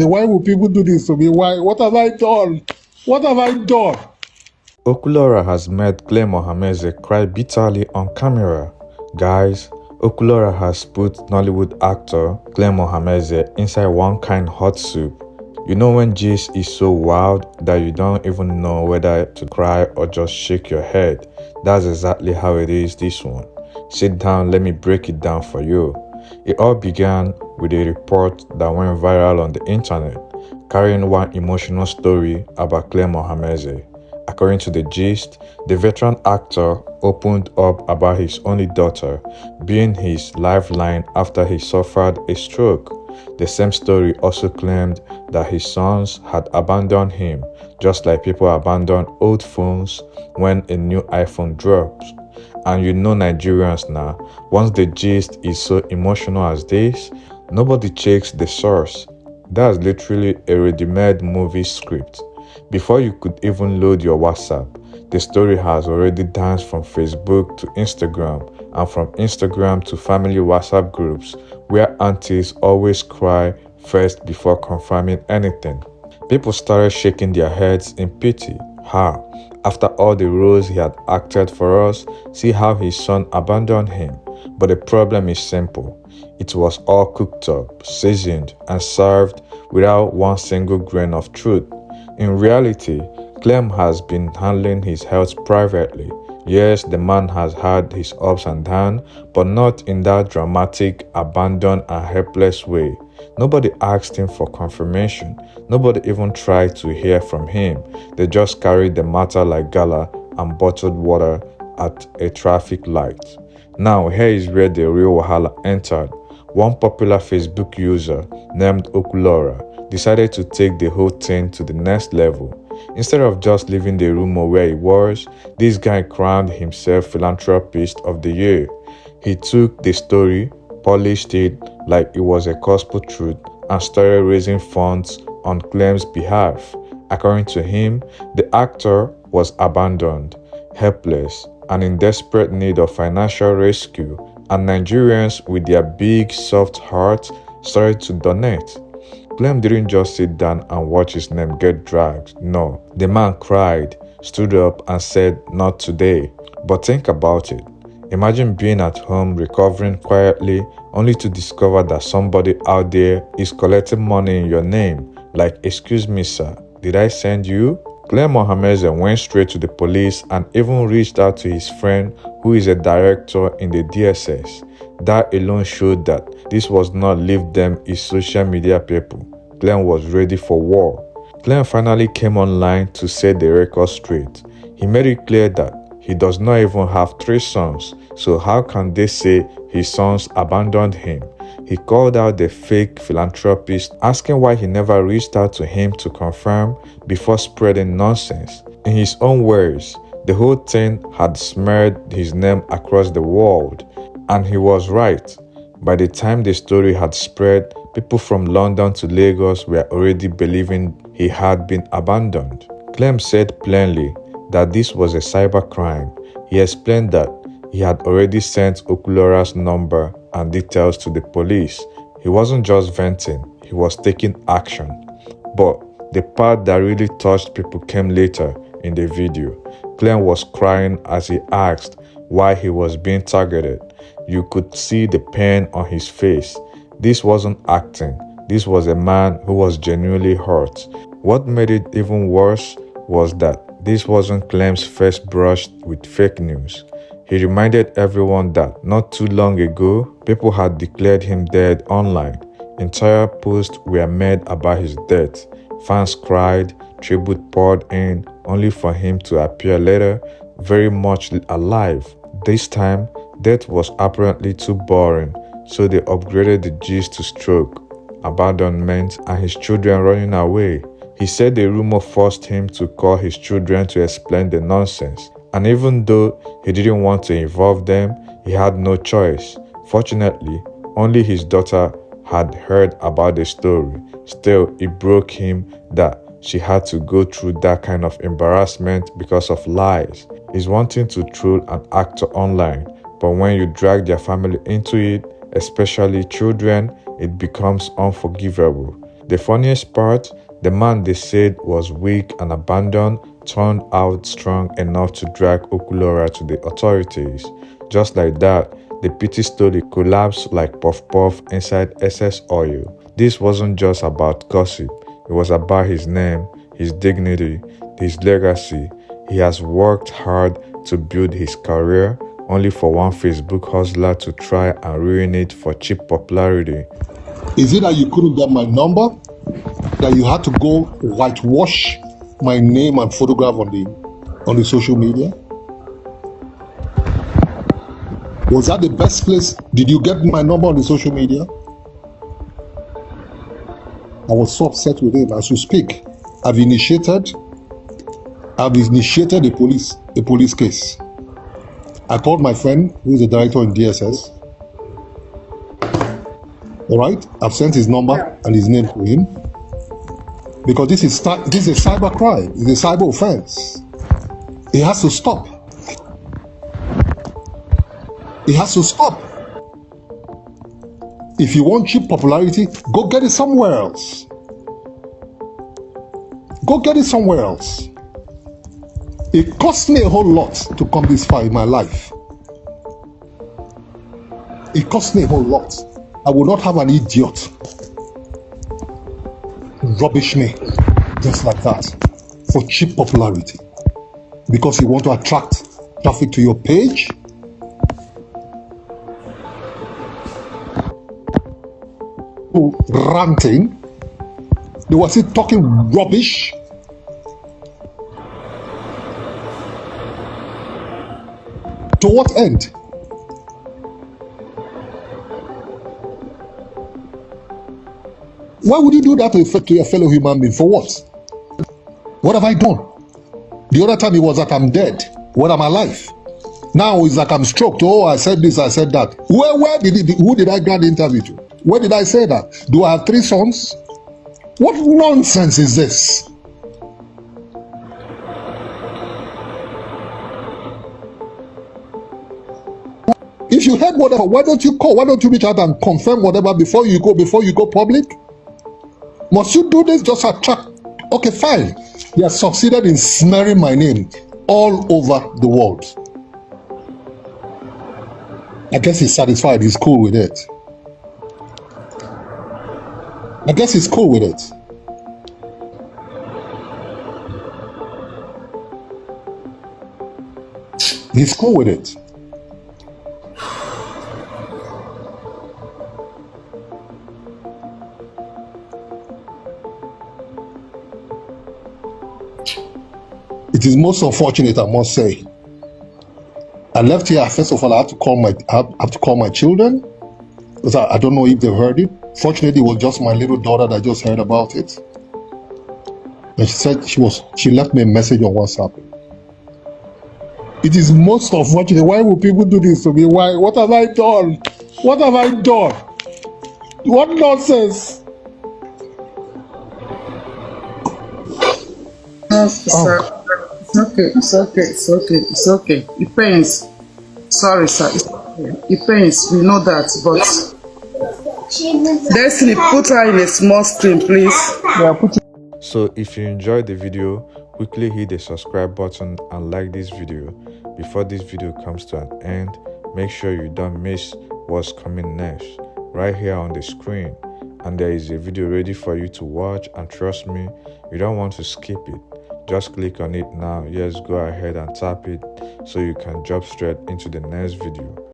Why would people do this to me? Why? What have I done? What have I done? Okulora has made Clem Ohameze cry bitterly on camera. Guys, Okulora has put Nollywood actor Clem Ohameze inside one kind hot soup. You know when gist is so wild that you don't even know whether to cry or just shake your head. That's exactly how it is this one. Sit down, let me break it down for you. It all began with a report that went viral on the internet, carrying one emotional story about Clem Ohameze. According to the gist, the veteran actor opened up about his only daughter being his lifeline after he suffered a stroke. The same story also claimed that his sons had abandoned him, just like people abandon old phones when a new iPhone drops. And you know Nigerians now, once the gist is so emotional as this, nobody checks the source. That's literally a ready-made movie script. Before you could even load your WhatsApp, the story has already danced from Facebook to Instagram and from Instagram to family WhatsApp groups where aunties always cry first before confirming anything. People started shaking their heads in pity. After all the roles he had acted for us, see how his son abandoned him. But the problem is simple. It was all cooked up, seasoned, and served without one single grain of truth. In reality, Clem has been handling his health privately. Yes, the man has had his ups and downs, but not in that dramatic, abandoned and helpless way. Nobody asked him for confirmation. Nobody even tried to hear from him. They just carried the matter like gala and bottled water at a traffic light. Now, here is where the real wahala entered. One popular Facebook user named Okulora decided to take the whole thing to the next level. Instead of just leaving the rumor where it was, this guy crowned himself Philanthropist of the Year. He took the story, polished it like it was a gospel truth, and started raising funds on Clem's behalf. According to him, the actor was abandoned, helpless, and in desperate need of financial rescue, and Nigerians with their big, soft hearts started to donate. Clem didn't just sit down and watch his name get dragged. No, the man cried, stood up and said, "Not today." But think about it. Imagine being at home recovering quietly only to discover that somebody out there is collecting money in your name. Like, "Excuse me, sir, did I send you?" Clem Ohameze went straight to the police and even reached out to his friend who is a director in the DSS. That alone showed that this was not leave them is social media people. Clem was ready for war. Clem finally came online to set the record straight. He made it clear that he does not even have 3 sons, so how can they say his sons abandoned him? He called out the fake philanthropist, asking why he never reached out to him to confirm before spreading nonsense. In his own words, the whole thing had smeared his name across the world, and he was right. By the time the story had spread, people from London to Lagos were already believing he had been abandoned. Clem said plainly that this was a cybercrime. He explained that he had already sent Okulora's number and details to the police. He wasn't just venting, he was taking action. But the part that really touched people came later in the video. Clem was crying as he asked why he was being targeted. You could see the pain on his face. This wasn't acting. This was a man who was genuinely hurt. What made it even worse was that this wasn't Clem's first brush with fake news. He reminded everyone that not too long ago, people had declared him dead online. Entire posts were made about his death. Fans cried, tribute poured in, only for him to appear later, very much alive. This time, death was apparently too boring, so they upgraded the gist to stroke, abandonment, and his children running away. He said the rumor forced him to call his children to explain the nonsense. And even though he didn't want to involve them, he had no choice. Fortunately, only his daughter had heard about the story. Still, it broke him that she had to go through that kind of embarrassment because of lies. It's one thing to troll an actor online, but when you drag their family into it, especially children, it becomes unforgivable. The funniest part, the man they said was weak and abandoned turned out strong enough to drag Okulora to the authorities. Just like that, the pity story collapsed like puff puff inside SS oil. This wasn't just about gossip, it was about his name, his dignity, his legacy. He has worked hard to build his career, only for one Facebook hustler to try and ruin it for cheap popularity. Is it that you couldn't get my number? That you had to go whitewash my name and photograph on the social media? Was that the best place? Did you get my number on the social media? I was so upset with him. As we speak, I've initiated a police case. I called my friend who is the director in DSS. All right, I've sent his number and his name to him because this is a cyber crime. It's a cyber offense. It has to stop. It has to stop. If you want cheap popularity, go get it somewhere else. Go get it somewhere else. It cost me a whole lot to come this far in my life. It cost me a whole lot. I will not have an idiot rubbish me just like that for cheap popularity because you want to attract traffic to your page. Ranting, they were still talking rubbish. To what end? Why would you do that to your fellow human being? For what? What have I done? The other time it was that I'm dead. When I'm alive. Now it's like I'm stroked. Oh, I said this, I said that. Who did I grant the interview to? Where did I say that? Do I have 3 sons? What nonsense is this? If you heard whatever, why don't you call? Why don't you reach out and confirm whatever before you go public? Must you do this just attract? Okay, fine. They have succeeded in smearing my name all over the world. I guess he's satisfied. He's cool with it. I guess he's cool with it. He's cool with it. It is most unfortunate, I must say. I left here. First of all, I have to call my children because I don't know if they've heard it. Fortunately, it was just my little daughter that just heard about it, and she said she left me a message on WhatsApp. It is most unfortunate. Why would people do this to me? Why? What have I done? What have I done? What nonsense? It's okay. It pains. Sorry, sir. It's okay. It pains. We know that, but Destiny, put her in a small screen, please. Yeah, put it. So if you enjoyed the video, quickly hit the subscribe button and like this video. Before this video comes to an end, make sure you don't miss what's coming next right here on the screen. And there is a video ready for you to watch, and trust me, you don't want to skip it. Just click on it now. Yes, go ahead and tap it so you can jump straight into the next video.